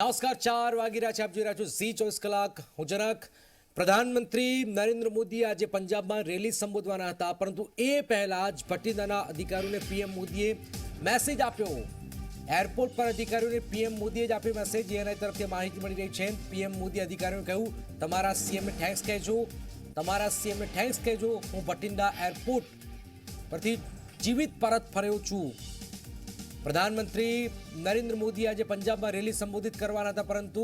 નમસ્કાર 4 વાગી રહ્યા છે. આપ જોઈ રહ્યા છો ઝી 24 કલાક. હું જનક. પ્રધાનમંત્રી નરેન્દ્ર મોદી આજે પંજાબમાં રેલી સંબોધવાના હતા, પરંતુ એ પહેલા જ ભટિંડાના અધિકારીઓને પીએમ મોદીએ મેસેજ આપ્યો. એરપોર્ટ પર અધિકારીઓને પીએમ મોદીએ જ આપ્યો મેસેજ. એનઆઈ તરફથી માહિતી મળી રહી છે. પીએમ મોદી અધિકારીઓને કહ્યું, તમારા સીએમને થેન્ક્સ કહેજો, તમારા સીએમને થેન્ક્સ કહેજો. હું ભટિંડા એરપોર્ટ પરથી જીવિત પરત ફર્યો છું. પ્રધાનમંત્રી નરેન્દ્ર મોદી આજે પંજાબમાં રેલી સંબોધિત કરવાના હતા, પરંતુ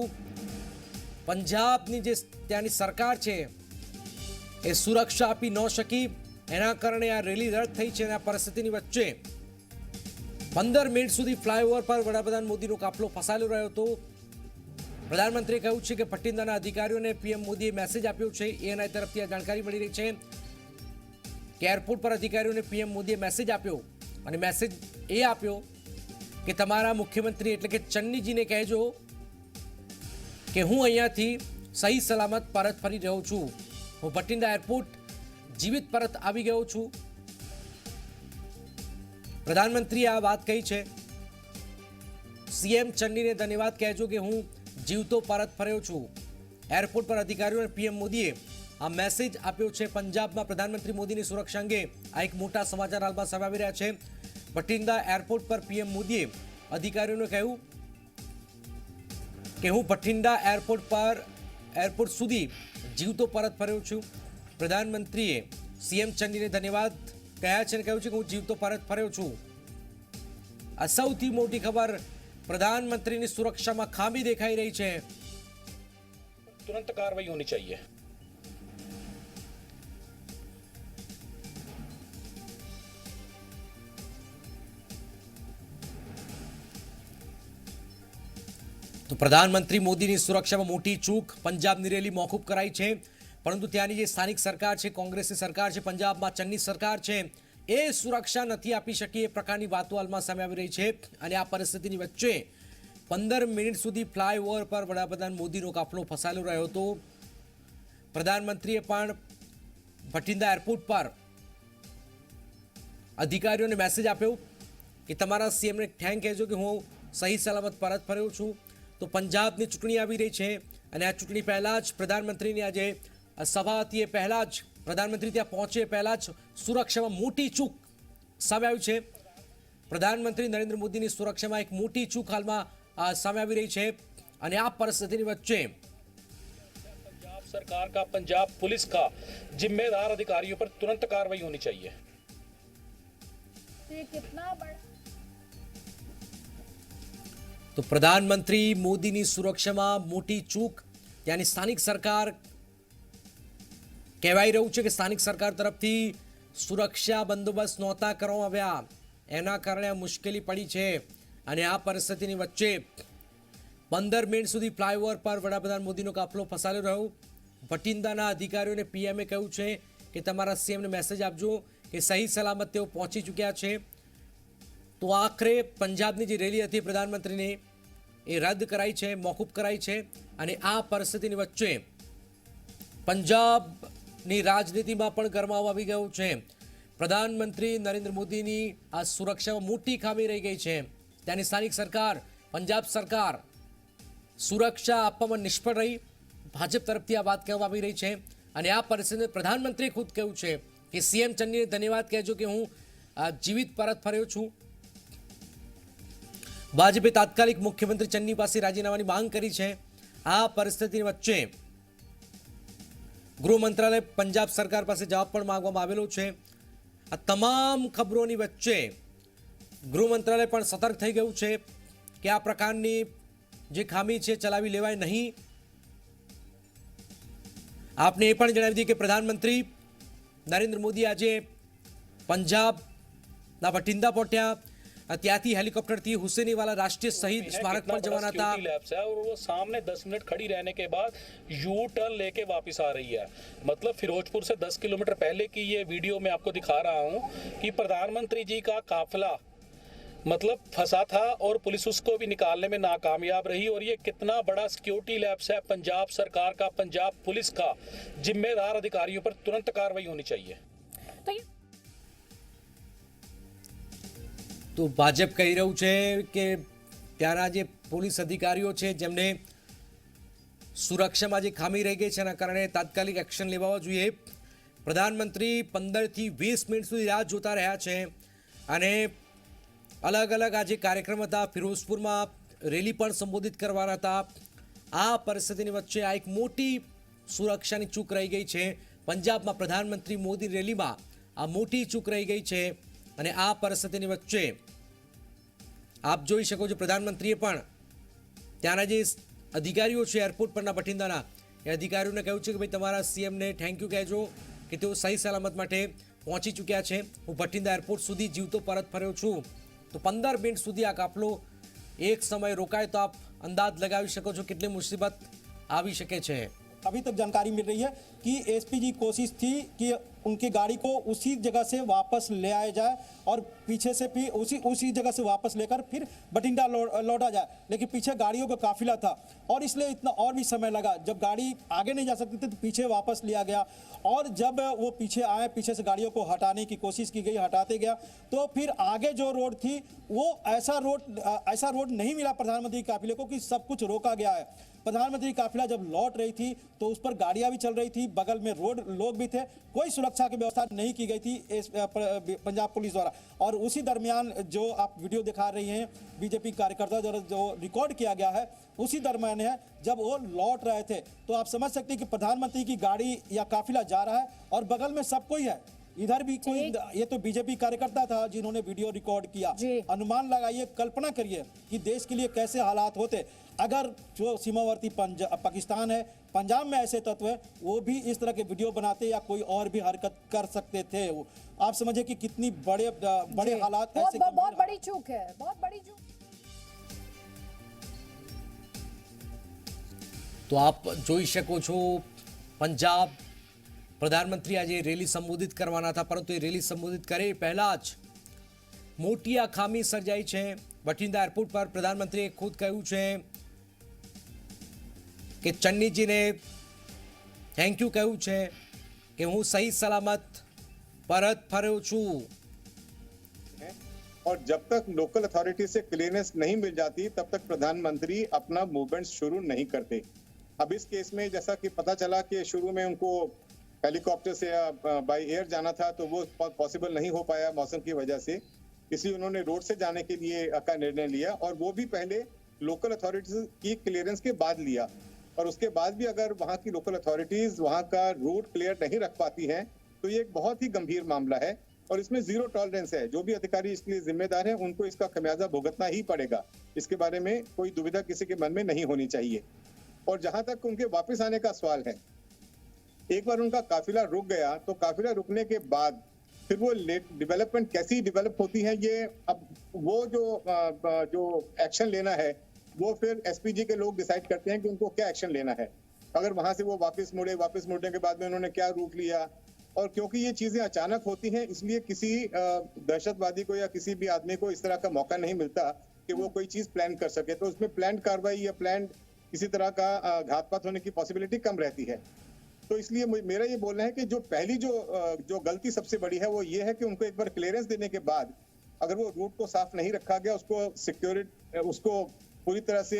પંજાબની જે ત્યાંની સરકાર છે એ સુરક્ષા આપી ન શકી. એના કારણે આ રેલી રદ થઈ છે. અને આ પરિસ્થિતિની વચ્ચે 15 મિનિટ સુધી ફ્લાયઓવર પર વડાપ્રધાન મોદીનો કાફલો ફસાયેલો રહ્યો હતો. પ્રધાનમંત્રીએ કહ્યું છે કે ભટિંડાના અધિકારીઓને પીએમ મોદીએ મેસેજ આપ્યો છે. એનઆઈ તરફથી આ જાણકારી મળી રહી છે કે એરપોર્ટ પર અધિકારીઓને પીએમ મોદીએ મેસેજ આપ્યો, અને મેસેજ એ આપ્યો કે તમારા મુખ્યમંત્રી એટલે કે ચન્નીજીને કહેજો કે હું અહીંયાથી સહી સલામત પરત ફરી રહ્યો છું. હું ભટિંડા એરપોર્ટ જીવિત પરત આવી ગયો છું. પ્રધાનમંત્રીએ આ વાત કહી છે. સીએમ ચન્નીને ધન્યવાદ કહેજો કે હું જીવતો પરત ફર્યો છું. એરપોર્ટ પર અધિકારીઓને પીએમ મોદીએ આ મેસેજ આપ્યો છે. પંજાબમાં પ્રધાનમંત્રી મોદીની સુરક્ષા અંગે આ એક મોટા સમાચાર હાલમાં સામે આવી રહ્યા છે. ભટિંડા એરપોર્ટ પર પીએમ મોદીએ અધિકારીઓને કહ્યું કે હું ભટિંડા એરપોર્ટ સુધી જીવતો પરત ફર્યો છું. પ્રધાનમંત્રીએ સીએમ ચન્નીને ધન્યવાદ કહ્યા છે અને કહ્યું છે કે હું જીવતો પરત ફર્યો છું. આ સૌથી મોટી ખબર. પ્રધાનમંત્રીની સુરક્ષામાં ખામી દેખાઈ રહી છે. तुरंत कार्रवाई होनी चाहिए. તો પ્રધાનમંત્રી મોદીની સુરક્ષામાં મોટી ચૂક. પંજાબની રેલી મોકૂફ કરાઈ છે, પરંતુ ત્યાંની જે સ્થાનિક સરકાર છે, કોંગ્રેસની સરકાર છે, પંજાબમાં ચન્ની સરકાર છે, એ સુરક્ષા નથી આપી શકી. એ પ્રકારની વાતો હાલમાં સામે આવી રહી છે. અને આ પરિસ્થિતિની વચ્ચે 15 મિનિટ સુધી ફ્લાયઓવર પર વડાપ્રધાન મોદીનો કાફલો ફસાયેલો રહ્યો હતો. પ્રધાનમંત્રીએ પણ ભટિંડા એરપોર્ટ પર અધિકારીઓને મેસેજ આપ્યો કે તમારા સીએમને થેન્ક કહેજો કે હું સહી સલામત પરત ફર્યો છું. તો પંજાબની ચૂંટણી આવી રહી છે, અને આ ચૂંટણી પહેલાં જ પ્રધાનમંત્રીની આજે સભા હતી. એ પહેલાં જ પ્રધાનમંત્રી ત્યાં પહોંચે પહેલાં જ સુરક્ષામાં મોટી ચૂક સામે આવી છે. પ્રધાનમંત્રી નરેન્દ્ર મોદીની સુરક્ષામાં એક મોટી ચૂક હાલમાં સામે આવી રહી છે. અને આ પરિસ્થિતિની વચ્ચે पंजाब सरकार का, पंजाब पुलिस का जिम्मेदार अधिकारियों पर तुरंत कार्रवाई होनी चाहिए. ये कितना बड़ा તો પ્રધાનમંત્રી મોદીની સુરક્ષામાં મોટી ચૂક. ત્યાંની સ્થાનિક સરકાર કહેવાઈ રહ્યું છે કે સ્થાનિક સરકાર તરફથી સુરક્ષા બંદોબસ્ત નહોતા કરવામાં આવ્યા. એના કારણે આ મુશ્કેલી પડી છે. અને આ પરિસ્થિતિની વચ્ચે 15 મિનિટ સુધી ફ્લાયઓવર પર વડાપ્રધાન મોદીનો કાફલો ફસાયેલો રહ્યો. ભટિંડાના અધિકારીઓને પીએમએ કહ્યું છે કે તમારા સીએમને મેસેજ આપજો કે સહી સલામત તેઓ પહોંચી ચૂક્યા છે. તો આખરે પંજાબની જે રેલી હતી પ્રધાનમંત્રીની એ રદ કરાઈ છે, મોકૂફ કરાઈ છે. અને આ પરિસ્થિતિની વચ્ચે પંજાબની રાજનીતિમાં પણ ગરમાવો આવી ગયો છે. પ્રધાનમંત્રી નરેન્દ્ર મોદીની આ સુરક્ષામાં મોટી ખામી રહી ગઈ છે. ત્યાંની સ્થાનિક સરકાર, પંજાબ સરકાર સુરક્ષા આપવામાં નિષ્ફળ રહી. ભાજપ તરફથી આ વાત કહેવામાં આવી રહી છે. અને આ પરિસ્થિતિને પ્રધાનમંત્રીએ ખુદ કહ્યું છે કે સીએમ ચન્નીને ધન્યવાદ કહેજો કે હું જીવિત પરત ફર્યો છું. ભાજપે તાત્કાલિક મુખ્યમંત્રી ચન્ની પાસે રાજીનામાની માંગ કરી છે. આ પરિસ્થિતિની વચ્ચે ગૃહ મંત્રાલય પંજાબ સરકાર પાસે જવાબ પણ માંગવામાં આવેલો છે. આ તમામ ખબરોની વચ્ચે ગૃહ મંત્રાલય પણ સતર્ક થઈ ગયું છે કે આ પ્રકારની જે ખામી છે ચલાવી લેવાય નહીં. આપને એ પણ જણાવી દઈએ કે પ્રધાનમંત્રી નરેન્દ્ર મોદી આજે પંજાબના ભટિંડા પહોંચ્યા. ત્યાંથી हेलीकॉप्टरથી हुसैनीवाला राष्ट्रीय शहीद स्मारक पर जवाना था. और वो सामने 10 मिनट खड़ी रहने के बाद यू टर्न लेके वापस आ रही है. मतलब फिरोजपुर से 10 किलोमीटर पहले की ये वीडियो मैं आपको दिखा रहा हूँ कि प्रधानमंत्री जी का काफिला मतलब फंसा था और पुलिस उसको भी निकालने में नाकामयाब रही. और ये कितना बड़ा सिक्योरिटी लैप्स है पंजाब सरकार का, पंजाब पुलिस का. जिम्मेदार अधिकारियों पर तुरंत कार्रवाई होनी चाहिए. તો ભાજપ કહી રહ્યું છે કે ત્યાંના જે પોલીસ અધિકારીઓ છે જેમને સુરક્ષામાં જે ખામી રહી ગઈ છે એના કારણે તાત્કાલિક એક્શન લેવા જોઈએ. પ્રધાનમંત્રી 15થી 20 મિનિટ સુધી રાહ જોતા રહ્યા છે અને અલગ અલગ આજે કાર્યક્રમ હતા. ફિરોઝપુરમાં રેલી પણ સંબોધિત કરવાના હતા. આ પરિસ્થિતિની વચ્ચે આ એક મોટી સુરક્ષાની ચૂક રહી ગઈ છે. પંજાબમાં પ્રધાનમંત્રી મોદી રેલીમાં આ મોટી ચૂક રહી ગઈ છે અને આ પરિસ્થિતિની વચ્ચે આપ જોઈ શકો છો પ્રધાનમંત્રીએ પણ ત્યાંના જે અધિકારીઓ છે એરપોર્ટ પરના બઠિંદાના એ અધિકારીઓને કહ્યું છે કે ભાઈ તમારા સીએમને થેન્ક યુ કહેજો કે તેઓ સહી સલામત માટે પહોંચી ચૂક્યા છે. હું બઠિંદા એરપોર્ટ સુધી જીવતો પરત ફર્યો છું. તો 15 મિનિટ સુધી આ કાફલો એક સમય રોકાય તો આપ અંદાજ લગાવી શકો છો કેટલી મુસીબત આવી શકે છે. अभी तक जानकारी मिल रही है कि एसपी की कोशिश थी कि उनकी गाड़ी को उसी जगह से वापस ले आया जाए और पीछे से भी उसी जगह से वापस लेकर फिर बठिंडा लौटा जाए, लेकिन पीछे गाड़ियों का काफिला था और इसलिए इतना और भी समय लगा. जब गाड़ी आगे नहीं जा सकती थी तो पीछे वापस लिया गया और जब वो पीछे आए, पीछे से गाड़ियों को हटाने की कोशिश की गई, हटाते गया तो फिर आगे जो रोड थी वो ऐसा रोड नहीं मिला प्रधानमंत्री के काफिले को कि सब कुछ रोका गया है. प्रधानमंत्री काफिला जब लौट रही थी तो उस पर गाड़ियां भी चल रही थी, बगल में लोग भी थे, कोई सुरक्षा की व्यवस्था नहीं की गई थी पंजाब पुलिस द्वारा. और उसी दरमियान जो आप वीडियो दिखा रही हैं बीजेपी कार्यकर्ता द्वारा जो रिकॉर्ड किया गया है उसी दरमियान है जब वो लौट रहे थे. तो आप समझ सकते हैं कि प्रधानमंत्री की गाड़ी या काफिला जा रहा है और बगल में सब कोई है, इधर भी कोई. ये तो बीजेपी कार्यकर्ता था जिन्होंने वीडियो रिकॉर्ड किया. अनुमान लगाइए, कल्पना करिए कि देश के लिए कैसे हालात होते अगर जो सीमावर्ती पाकिस्तान है, पंजाब में ऐसे तत्व है वो भी इस तरह के वीडियो बनाते या कोई और भी हरकत कर सकते थे. आप समझिए कि कितनी बड़े हालात ऐसे बहुत बड़ी चूक है, बहुत बड़ी चूक. તો આપ જોઈ શકો છો પંજાબ પ્રધાનમંત્રી આજે રેલી સંબોધિત કરવાના હતા પરંતુ એ રેલી સંબોધિત કરે પહેલા જ મોટી આ ખામી સર્જાઈ છે. બઠિંદા એરપોર્ટ પર પ્રધાનમંત્રીએ ખુદ કહ્યું છે કે ચન્નીજીને થેન્ક યુ કહ્યું છે કે હું સહી સલામત પરત ફર્યો છું. और जब तक लोकल अथॉरिटी से क्लियरेंस नहीं मिल जाती तब तक प्रधानमंत्री अपना मूवमेंट शुरू नहीं करते. अब इस केस में जैसा कि पता चला कि शुरू में उनको हेलीकॉप्टर से या बाय एयर जाना था तो वो पॉसिबल नहीं हो पाया मौसम की वजह से, इसलिए उन्होंने रोड से जाने के लिए का निर्णय लिया और वो भी पहले लोकल अथॉरिटीज की क्लियरेंस के बाद लिया. और उसके बाद भी अगर वहाँ की लोकल अथॉरिटीज वहाँ का रूट क्लियर नहीं रख पाती हैं तो ये एक बहुत ही गंभीर मामला है और इसमें जीरो टॉलरेंस है. जो भी अधिकारी इसके लिए जिम्मेदार हैं उनको इसका खमियाजा भुगतना ही पड़ेगा. इसके बारे में कोई दुविधा किसी के मन में नहीं होनी चाहिए. और जहां तक उनके वापस आने का सवाल है, एक बार उनका काफिला रुक गया तो काफिला रुकने के बाद फिर वो डेवलपमेंट कैसी डेवलप होती है, ये अब वो जो एक्शन लेना है वो फिर एसपीजी के लोग डिसाइड करते हैं कि उनको क्या एक्शन लेना है. अगर वहां से वो वापस मुड़ने के बाद में उन्होंने क्या रूट लिया, और क्योंकि ये चीजें अचानक होती हैं इसलिए किसी दहशतवादी को या किसी भी आदमी को इस तरह का मौका नहीं मिलता कि वो कोई चीज प्लान कर सके. तो उसमें प्लान कार्रवाई या प्लान किसी तरह का घातपात होने की पॉसिबिलिटी कम रहती है. तो इसलिए मेरा ये बोलना है कि जो पहली जो गलती सबसे बड़ी है वो ये है कि उनको एक बार क्लियरेंस देने के बाद अगर वो रूट को साफ नहीं रखा गया, उसको पूरी तरह से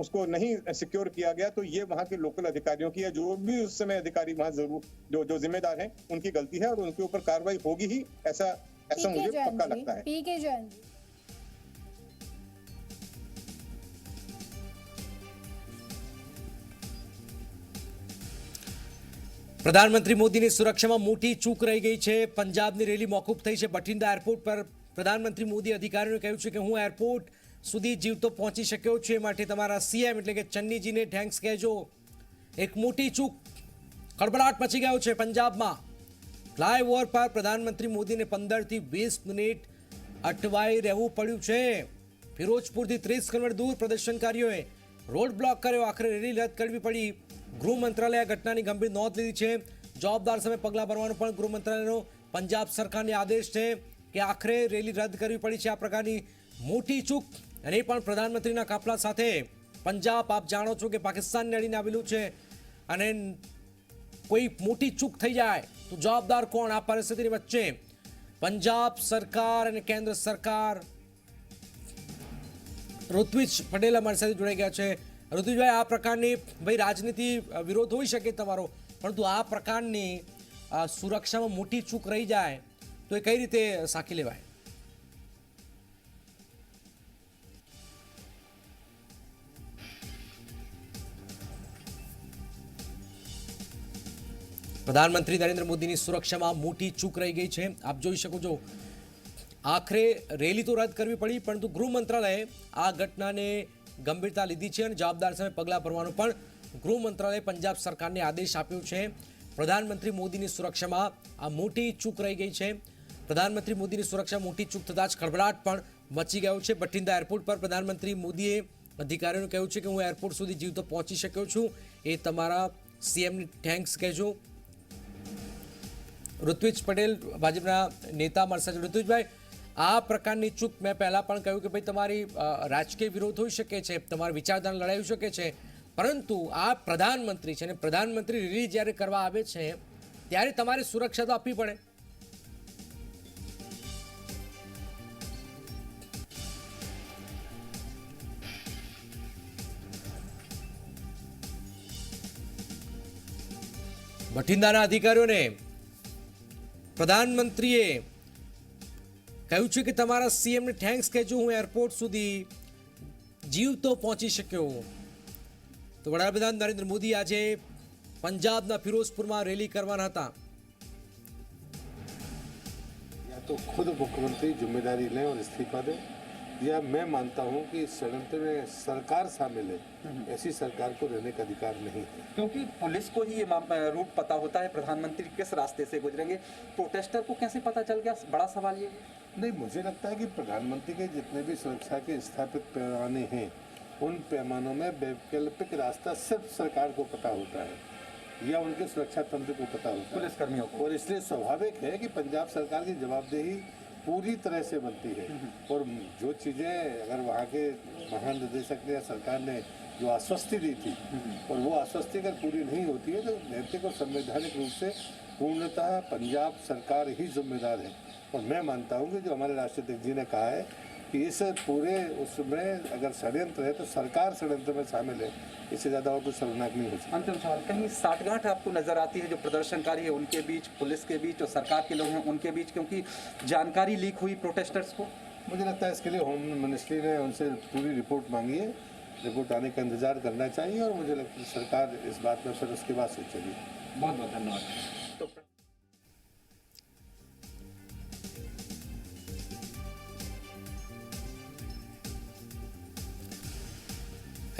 उसको नहीं सिक्योर किया गया तो ये वहाँ के लोकल अधिकारियों की या जो भी उस समय अधिकारी वहाँ जरूर जो जिम्मेदार हैं उनकी गलती है और उनके ऊपर कार्रवाई होगी ही, ऐसा मुझे पक्का लगता है. पीके जैन जी. પ્રધાનમંત્રી મોદીની સુરક્ષામાં મોટી ચૂક રહી ગઈ છે. પંજાબની રેલી મોકૂફ થઈ છે. બઠિંદા એરપોર્ટ પર પ્રધાનમંત્રી મોદી અધિકારીઓને કહ્યું છે કે હું એરપોર્ટ સુધી જીવતો પહોંચી શક્યો છું એ માટે તમારા સીએમ એટલે કે ચન્નીજીને થેન્ક્સ કહેજો. એક મોટી ચૂક, ખળભળાટ મચી ગયો છે પંજાબમાં. ફ્લાયઓવર પર પ્રધાનમંત્રી મોદીને 15થી 20 મિનિટ અટવાઈ રહેવું પડ્યું છે. ફિરોઝપુરથી 30 કિલોમીટર દૂર પ્રદર્શનકારીઓએ રોડ બ્લોક કર્યો. આખરે રેલી રદ કરવી પડી. ગૃહ મંત્રાલયે આ ઘટનાની ગંભીર નોંધ લીધી છે. જવાબદાર સામે પગલાં ભરવાનો પણ ગૃહ મંત્રાલયનો પંજાબ સરકારને આદેશ છે કે આખરે રેલી રદ કરવી પડી છે. આ પ્રકારની મોટી ચૂક અને એ પણ પ્રધાનમંત્રીના કાફલા સાથે. પંજાબ આપ જાણો છો કે પાકિસ્તાનને અડીને આવેલું છે અને કોઈ મોટી ચૂક થઈ જાય તો જવાબદાર કોણ? આ પરિસ્થિતિની વચ્ચે પંજાબ સરકાર અને કેન્દ્ર સરકાર ઋત્વિજ પટેલ અમારી સાથે જોડાઈ ગયા છે. ઋત્વિજભાઈ, આ પ્રકારની ભાઈ રાજનીતિ વિરોધ હોઈ શકે તમારો, પરંતુ આ પ્રકારની સુરક્ષામાં મોટી ચૂક રહી જાય તો એ કઈ રીતે સાખી લેવાય? પ્રધાનમંત્રી નરેન્દ્ર મોદીની સુરક્ષામાં મોટી ચૂક રહી ગઈ છે. આપ જોઈ શકો છો, આખરે રેલી તો રદ કરવી પડી, પરંતુ ગૃહ મંત્રાલયે આ ઘટનાને ગંભીરતા લીધી છે અને જવાબદાર સામે પગલાં ભરવાનો પણ ગૃહ મંત્રાલયે પંજાબ સરકારને આદેશ આપ્યો છે. પ્રધાનમંત્રી મોદીની સુરક્ષામાં આ મોટી ચૂક રહી ગઈ છે. પ્રધાનમંત્રી મોદીની સુરક્ષા મોટી ચૂક થતાં જ ખળભળાટ પણ મચી ગયો છે. બઠિંડા એરપોર્ટ પર પ્રધાનમંત્રી મોદીએ અધિકારીઓને કહ્યું છે કે હું એરપોર્ટ સુધી જીવતો પહોંચી શક્યો છું, એ તમારા સીએમને થેન્ક્સ કહેજો. ઋત્વિજ પટેલ ભાજપના નેતા અમારી સાથે. ઋત્વિજભાઈ, આ પ્રકારની ચૂક મેં પહેલાં પણ કહ્યું કે ભાઈ તમારી રાજકીય વિરોધ હોઈ શકે છે, તમારી વિચારધારા લડાઈ હોઈ શકે છે, પરંતુ આ પ્રધાનમંત્રી છે અને પ્રધાનમંત્રી રેલી જ્યારે કરવા આવે છે ત્યારે તમારે સુરક્ષા તો આપવી પડે. બઠિંદાના અધિકારીઓને પ્રધાનમંત્રીએ કહ્યું છે કે તમારા સીએમને થેન્ક્સ કહેજો, હું એરપોર્ટ સુધી જીવતો પહોંચી શક્યો. તો વડાપ્રધાન નરેન્દ્ર મોદી આજે પંજાબના ફિરોઝપુરમાં રેલી કરવાના હતા. या तो खुद मुख्यमंत्री जिम्मेदारी लें और इस्तीफा दें, या मैं मानता हूं कि इस षड्यंत्र में सरकार शामिल है. ऐसी सरकार को रहने का अधिकार नहीं है. क्योंकि पुलिस को ही ये रूट पता होता है प्रधानमंत्री किस रास्ते से गुजरेंगे, प्रोटेस्टर को कैसे पता चल गया, बड़ा सवाल ये है. नहीं, मुझे लगता है कि प्रधानमंत्री के जितने भी सुरक्षा के स्थापित पैमाने हैं, उन पैमानों में वैकल्पिक रास्ता सिर्फ सरकार को पता होता है या उनके सुरक्षा तंत्र को पता होता है, पुलिसकर्मियों को. और इसलिए स्वाभाविक है कि पंजाब सरकार की जवाबदेही पूरी तरह से बनती है. और जो चीज़ें अगर वहाँ के महानिदेशक ने या सरकार ने जो आश्वस्ति दी थी, और वो आश्वस्ति अगर पूरी नहीं होती है तो नैतिक और संवैधानिक रूप से पूर्णतः पंजाब सरकार ही जिम्मेदार है. और मैं मानता हूँ कि जो हमारे राष्ट्रपति जी ने कहा है कि इस पूरे उसमें अगर षड्यंत्र है तो सरकार षड्यंत्र में शामिल है, इससे ज़्यादा और कुछ शर्मनाक नहीं हो सकता. अंतिम सवाल, कहीं साठगांठ आपको नजर आती है जो प्रदर्शनकारी है उनके बीच, पुलिस के बीच और सरकार के लोग हैं उनके बीच, क्योंकि जानकारी लीक हुई प्रोटेस्टर्स को? मुझे लगता है इसके लिए होम मिनिस्ट्री ने उनसे पूरी रिपोर्ट मांगी है. रिपोर्ट आने का इंतजार करना चाहिए और मुझे लगता है सरकार इस बात में फिर उसके बाद सोचेगी. बहुत बहुत धन्यवाद. तो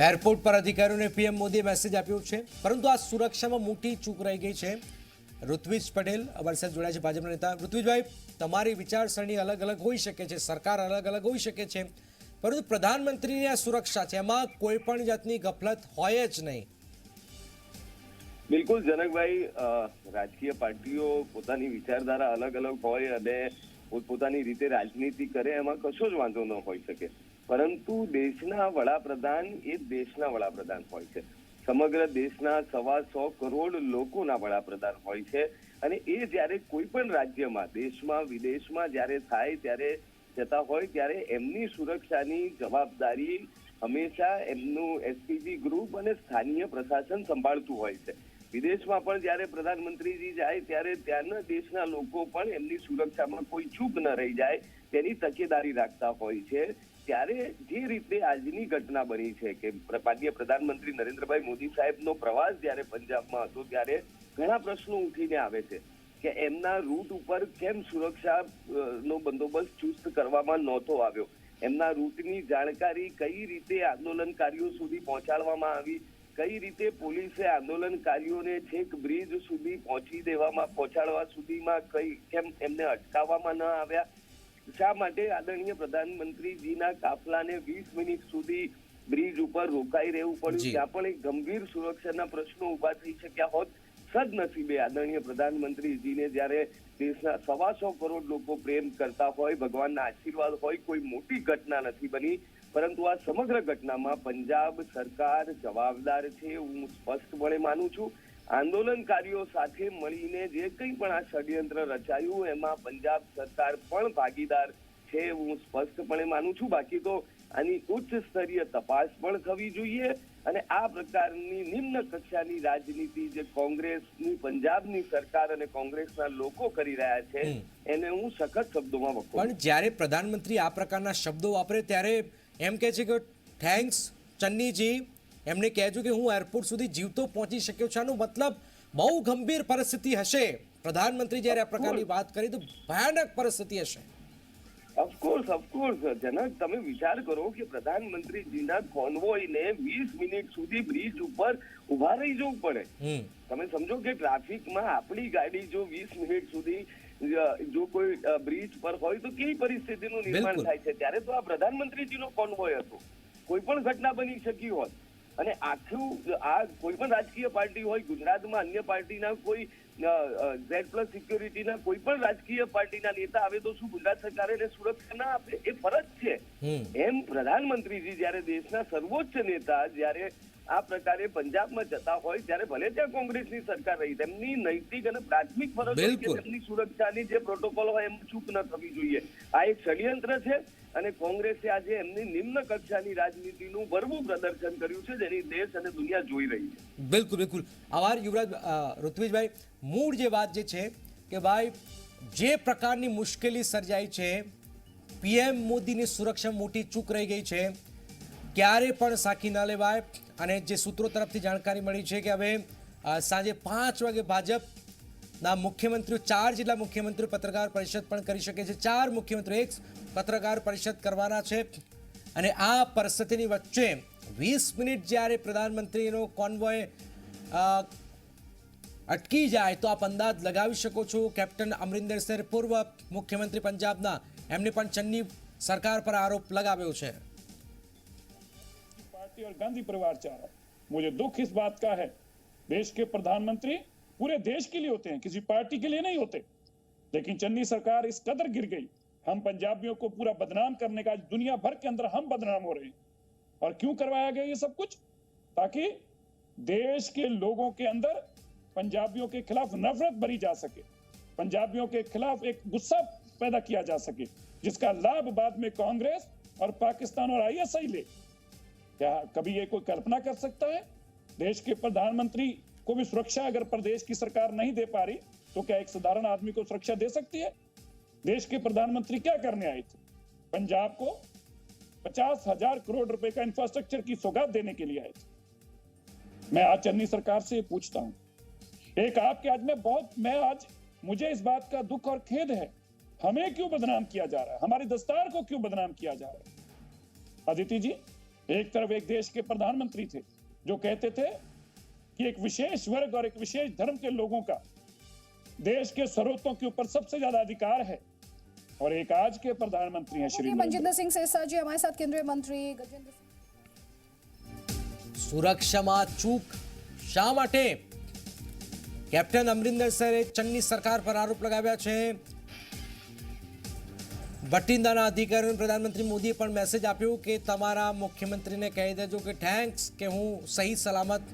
એરપોર્ટ પર અધિકારીઓને પીએમ મોદીએ મેસેજ આપ્યો છે, પરંતુ આ સુરક્ષામાં મોટી ચૂક રહી ગઈ છે. ઋત્વિજ પટેલ અમારી સાથે જોડાયા છે, ભાજપના નેતા. ઋત્વિજભાઈ, તમારી વિચારસરણી અલગ અલગ હોઈ શકે છે, સરકાર અલગ અલગ હોઈ શકે છે, પરંતુ પ્રધાનમંત્રીની આ સુરક્ષા છે એમાં કોઈ પણ જાતની ગફલત હોય જ નહીં. બિલકુલ જનકભાઈ, રાજકીય પાર્ટીઓ પોતાની વિચારધારા અલગ અલગ હોય અને પોતપોતાની રીતે રાજનીતિ કરે, એમાં કશો જ વાંધો ન હોઈ શકે, પરંતુ દેશના વડાપ્રધાન એ દેશના વડાપ્રધાન હોય છે. સમગ્ર દેશના 125 કરોડ લોકોના વડાપ્રધાન હોય છે અને એ જ્યારે કોઈ પણ રાજ્યમાં, દેશમાં, વિદેશમાં જ્યારે થાય ત્યારે જતા હોય ત્યારે એમની સુરક્ષાની જવાબદારી હંમેશા એમનું એસપીજી ગ્રુપ અને સ્થાનીય પ્રશાસન સંભાળતું હોય છે. વિદેશમાં પણ જ્યારે પ્રધાનમંત્રીજી જાય ત્યારે ત્યાંના દેશના લોકો પણ એમની સુરક્ષામાં કોઈ ચૂક ન રહી જાય તેની તકેદારી રાખતા હોય છે. ત્યારે જે રીતે આજની ઘટના બની છે કે માનનીય પ્રધાનમંત્રી નરેન્દ્રભાઈ મોદી સાહેબનો પ્રવાસ જ્યારે પંજાબમાં હતો ત્યારે ઘણા પ્રશ્નો ઉઠીને આવે છે કે એમના રૂટ ઉપર કેમ સુરક્ષાનો બંદોબસ્ત ચુસ્ત કરવામાં નહોતો આવ્યો, એમના રૂટની જાણકારી કઈ રીતે આંદોલનકારીઓ સુધી પહોંચાડવામાં આવી, કઈ રીતે પોલીસે આંદોલનકારીઓને છેક બ્રિજ સુધી પહોંચાડવા સુધીમાં કેમ એમને અટકાવવામાં ન આવ્યા, શા માટે આદરણીય પ્રધાનમંત્રીજીના કાફલાને 20 મિનિટ સુધી બ્રિજ ઉપર રોકાઈ રહેવું પડ્યું, ત્યાં પણ એક ગંભીર સુરક્ષાના પ્રશ્નો ઉભા થઈ શક્યા હોત. સદનસીબે આદરણીય પ્રધાનમંત્રીજીને જ્યારે દેશના 125 કરોડ લોકો પ્રેમ કરતા હોય, ભગવાનના આશીર્વાદ હોય, કોઈ મોટી ઘટના નથી બની, પરંતુ આ સમગ્ર ઘટનામાં પંજાબ સરકાર જવાબદાર છે હું સ્પષ્ટપણે માનું છું. આંદોલનકારીઓ સાથે મળીને જે કંઈ પણ આ ષડયંત્ર રચાયું એમાં પંજાબ સરકાર પણ ભાગીદાર છે હું સ્પષ્ટપણે માનું છું. બાકી તો આની ઉચ્ચ સ્તરીય તપાસ પણ થવી જોઈએ અને આ પ્રકારની નિમ્ન કક્ષાની રાજનીતિ જે કોંગ્રેસની પંજાબની સરકાર અને કોંગ્રેસના લોકો કરી રહ્યા છે એને હું સખત શબ્દોમાં વખોડું પણ જ્યારે પ્રધાનમંત્રી આ પ્રકારના શબ્દો વાપરે ત્યારે એમ કહે છે કે થેન્ક્સ ચન્નીજી, એમને કહેજો કે હું એરપોર્ટ સુધી જીવતો પહોંચી શક્યો છું. આનો મતલબ બહુ ગંભીર પરિસ્થિતિ હશે. પ્રધાનમંત્રી જ્યારે આ પ્રકારની વાત કરી તો ભયાનક પરિસ્થિતિ હશે. ઓફકોર્સ જનક, તમે વિચાર કરો કે પ્રધાનમંત્રીજીના કોન્વોયને 20 મિનિટ સુધી બ્રિજ ઉપર ઉભા રહી જવું પડે. તમે સમજો કે ટ્રાફિકમાં આપણી ગાડી જો 20 મિનિટ સુધી જો કોઈ બ્રિજ પર હોય તો કેવી પરિસ્થિતિનું નિર્માણ થાય છે. ત્યારે તો આ પ્રધાનમંત્રીજીનો કોન્વોય હતો, કોઈ પણ ઘટના બની શકી હોત. અને આખું આ કોઈ પણ રાજકીય પાર્ટી હોય, ગુજરાતમાં અન્ય પાર્ટીના કોઈ Z+ સિક્યોરિટીના કોઈ પણ રાજકીય પાર્ટીના નેતા આવે તો શું ગુજરાત સરકાર એને સુરક્ષા ના આપે? એ ફરજ છે. એમ પ્રધાનમંત્રીજી જ્યારે દેશના સર્વોચ્ચ નેતા જ્યારે આ પ્રકારે પંજાબમાં જતા હોય ત્યારે ભલે ત્યાં કોંગ્રેસની સરકાર રહી, તેમની નૈતિક અને પ્રાથમિક ફરજ હોય કે તેમની સુરક્ષાની જે પ્રોટોકોલ હોય એમ ચૂક ન થવી જોઈએ. આ એક ષડયંત્ર છે અને કોંગ્રેસે આજે એમની નિમ્ન કક્ષાની રાજનીતિનું ભરવું પ્રદર્શન કર્યું છે જેની દેશ અને દુનિયા જોઈ રહી છે. બિલકુલ. આભાર યુવરાજ. ઋત્વિજભાઈ, મૂળ જે વાત જે છે કે ભાઈ જે પ્રકારની મુશ્કેલી સર્જાઈ છે, પીએમ મોદીની સુરક્ષા મોટી ચૂક રહી ગઈ છે, ક્યારે પણ સાખી ન લેવાય. અને જે સૂત્રો તરફથી જાણકારી મળી છે કે હવે સાંજે 5 વાગે ભાજપના મુખ્યમંત્રીઓ 4 જેટલા મુખ્યમંત્રીઓ પત્રકાર પરિષદ પણ કરી શકે છે. 4 મુખ્યમંત્રીઓ એક પત્રકાર પરિષદ કરવાના છે. અને આ પરિસ્થિતિની વચ્ચે 20 મિનિટ જ્યારે પ્રધાનમંત્રીનો કોન્વોય અટકી જાય તો આપ અંદાજ લગાવી શકો છો. કેપ્ટન અમરિંદર સિંહ, પૂર્વ મુખ્યમંત્રી પંજાબના, એમને પણ ચન્ની સરકાર પર આરોપ लगाવ્યો છે. और गांधी परिवार चाह रहा है. मुझे दुख इस बात का है, देश के प्रधानमंत्री पूरे देश के लिए होते हैं, किसी पार्टी के लिए नहीं होते. लेकिन चन्नी सरकार इस कदर गिर गई, हम पंजाबियों को पूरा बदनाम करने का दुनिया भर के अंदर हम बदनाम हो रहे हैं. और क्यों करवाया गया ये सब कुछ? ताकि देश के लोगों के अंदर पंजाबियों के खिलाफ नफरत भरी जा सके, पंजाबियों के खिलाफ एक गुस्सा पैदा किया जा सके, जिसका लाभ बाद में कांग्रेस और पाकिस्तान और ISI ले. क्या कभी ये कोई कल्पना कर सकता है? देश के प्रधानमंत्री को भी सुरक्षा अगर प्रदेश की सरकार नहीं दे पा रही तो क्या एक साधारण आदमी को सुरक्षा दे सकती है? देश के प्रधानमंत्री क्या करने आए थे? पंजाब को 50,000 करोड़ रुपए का इंफ्रास्ट्रक्चर की सौगात देने के लिए आए थे. मैं आज चन्नी सरकार से पूछता हूं, एक आपके आज मुझे इस बात का दुख और खेद है, हमें क्यों बदनाम किया जा रहा है, हमारी दस्तार को क्यों बदनाम किया जा रहा है? अदिति जी, एक तरफ एक देश के प्रधानमंत्री थे जो कहते थे कि एक विशेष वर्ग और एक विशेष धर्म के लोगों का देश के स्रोतों के ऊपर सबसे ज्यादा अधिकार है, और एक आज के प्रधानमंत्री हैं श्री मनजिंदर सिंह सेसा जी हमारे साथ, केंद्रीय मंत्री गजेंद्र सिंह. સુરક્ષામાં ચૂક શા માટે? કેપ્ટન અમરિંદર સિંહે ચન્ની સરકાર પર આરોપ લગાવ્યા છે. બઠિંડાના અધિકારીઓને પ્રધાનમંત્રી મોદીએ પણ મેસેજ આપ્યો કે તમારા મુખ્યમંત્રીને કહી દેજો કે થેન્ક્સ કે હું સહી સલામત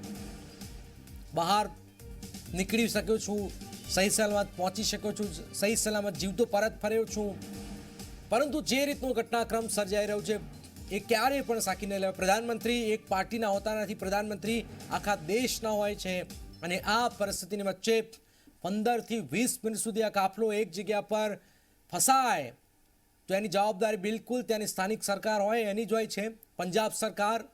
બહાર નીકળી શક્યો છું, સહી સલામત પહોંચી શક્યો છું, સહી સલામત જીવતો પરત ફર્યો છું. પરંતુ જે રીતનો ઘટનાક્રમ સર્જાઈ રહ્યો છે એ ક્યારેય પણ સાખી નહીં લેવાય. પ્રધાનમંત્રી એક પાર્ટીના હોતા નથી, પ્રધાનમંત્રી આખા દેશના હોય છે. અને આ પરિસ્થિતિની વચ્ચે 15 થી 20 મિનિટ સુધી આ કાફલો એક જગ્યા પર ફસાય तो यानी जवाबदारी बिल्कुल त्यानी स्थानिक सरकार होय एनी ज होय छे. पंजाब सरकार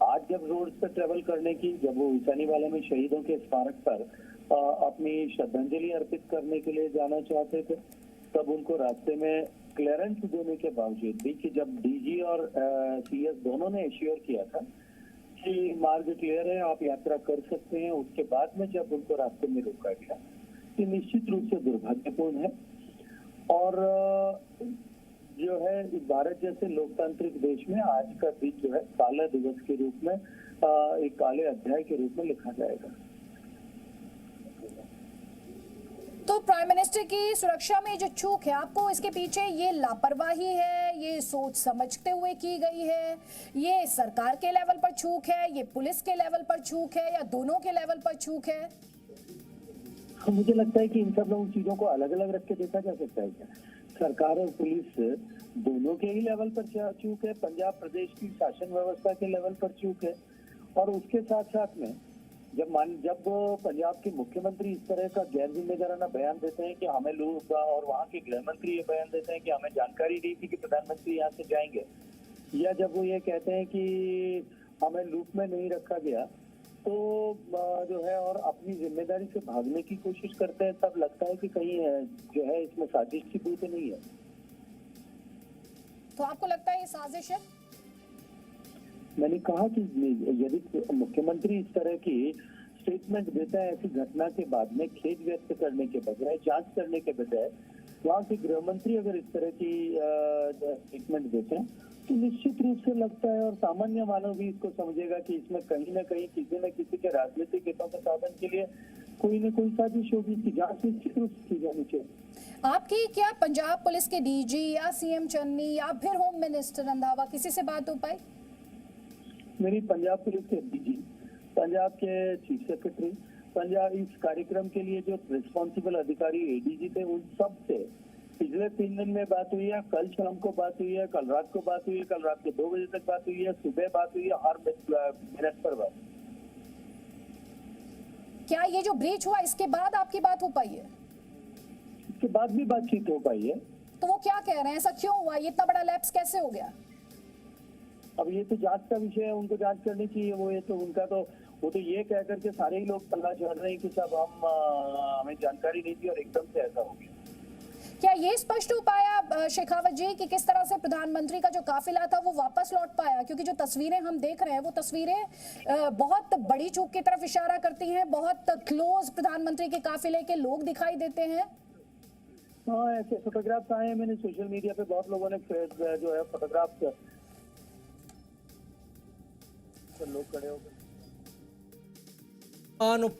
आज जब रोड पर ट्रेवल करने की, जब वो ईशानी वाले में शहीदों के स्मारक पर अपनी श्रद्धांजलि अर्पित करने के लिए जाना चाहते थे, तब उनको रास्ते में क्लियरेंस देने के बावजूद भी, कि जब DG और CS दोनों ने एश्योर किया था कि मार्ग क्लियर है, आप यात्रा कर सकते हैं, उसके बाद में जब उनको रास्ते में रोका गया, ये निश्चित रूप से दुर्भाग्यपूर्ण है. और जो है इस भारत जैसे लोकतांत्रिक देश में आज का दिन जो है काला दिवस के रूप में, एक काले अध्याय के रूप में लिखा जाएगा. तो प्राइम मिनिस्टर की सुरक्षा में जो चूक है, आपको इसके पीछे ये लापरवाही है, ये सोच समझते हुए की गई है, ये सरकार के लेवल पर चूक है, ये पुलिस के लेवल पर चूक है, या दोनों के लेवल पर चूक है? मुझे लगता है कि इन सब लोगों चीजों को अलग अलग रख के देखा जा सकता है. क्या सरकार और पुलिस दोनों के ही लेवल पर चूक है, पंजाब प्रदेश की शासन व्यवस्था के लेवल पर चूक है। और उसके साथ साथ में जब पंजाब के मुख्यमंत्री इस तरह का गैर जिम्मेदाराना बयान देते हैं कि हमें लूट, और वहाँ के गृह मंत्री ये बयान देते हैं कि हमें जानकारी नहीं थी कि प्रधानमंत्री यहाँ से जाएंगे, या जब वो ये कहते हैं कि हमें लूप में नहीं रखा गया, तो जो है और अपनी जिम्मेदारी से भागने की कोशिश करते हैं, तब लगता है कि कहीं जो है इसमें साजिश की बूते नहीं है। तो आपको लगता है ये साजिश है? मैंने कहा कि यदि मुख्यमंत्री इस तरह की स्टेटमेंट देता है ऐसी घटना के बाद में, खेद व्यक्त करने के बजाय, जांच करने के बजाय, वहाँ के गृह मंत्री अगर इस तरह की स्टेटमेंट देते हैं, तो निश्चित रूप से लगता है और सामान्य मानव भी इसको समझेगा कि इसमें कहीं ना कहीं किसी न किसी के राजनीतिक हितों के साधन के लिए कोई न कोई साजिश होगी। इसकी जांच निश्चित रूप से की जानी चाहिए। आपकी क्या पंजाब पुलिस के डीजी या सीएम चन्नी या फिर होम मिनिस्टर रंधावा किसी से बात हो पाई? मेरी पंजाब पुलिस के डीजी, पंजाब के चीफ सेक्रेटरी, पंजाब इस कार्यक्रम के लिए जो रिस्पॉन्सिबल अधिकारी एडीजी थे, उन सब से पिछले 3 दिन में बात हुई है। कल शाम को बात हुई है, कल रात को बात हुई है, कल रात के 2 बजे तक बात हुई है, सुबह बात हुई है, हर मिनट पर बात। क्या ये जो ब्रीच हुआ इसके बाद आपकी बात हो पाई है? इसके बाद भी बातचीत हो पाई है। तो वो क्या कह रहे हैं, ऐसा क्यों हुआ, ये इतना बड़ा लैप्स कैसे हो गया? अब ये तो जांच का विषय है, उनको जांच करनी चाहिए। वो तो ये कह करके सारे ही लोग पल्ला झाड़ रहे हैं कि सब हमें जानकारी नहीं थी और एकदम से ऐसा हो गया। क्या ये स्पष्ट हो पाया शेखावत जी कि किस तरह से प्रधानमंत्री का जो काफिला था वो वापस लौट पाया? क्योंकि जो तस्वीरें हम देख रहे हैं वो तस्वीरें बहुत बड़ी चूक की तरफ इशारा करती हैं, बहुत क्लोज प्रधानमंत्री के काफिले के लोग दिखाई देते हैं। हाँ, ऐसे फोटोग्राफ्स आए हैं, मैंने सोशल मीडिया पे बहुत लोगों ने जो है फोटोग्राफ्स लोग खड़े होकर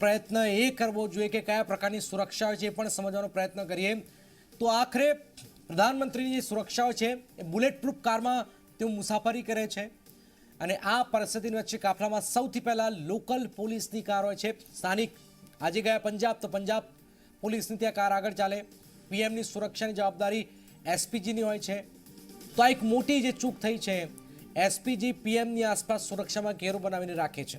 પ્રયત્ન એ કરવો જોઈએ કે કયા પ્રકારની સુરક્ષા છે એ પણ સમજવાનો પ્રયત્ન કરીએ તો આખરે પ્રધાનમંત્રીની જે સુરક્ષાઓ છે એ બુલેટ પ્રૂફ કારમાં તેઓ મુસાફરી કરે છે અને આ પરિસ્થિતિની વચ્ચે કાફલામાં સૌથી પહેલા લોકલ પોલીસની કાર હોય છે સ્થાનિક આજે ગયા પંજાબ તો પંજાબ પોલીસની ત્યાં કાર આગળ ચાલે પીએમની સુરક્ષાની જવાબદારી એસપીજીની હોય છે તો આ એક મોટી જે ચૂક થઈ છે એસપીજી પીએમની આસપાસ સુરક્ષામાં ઘેરો બનાવીને રાખે છે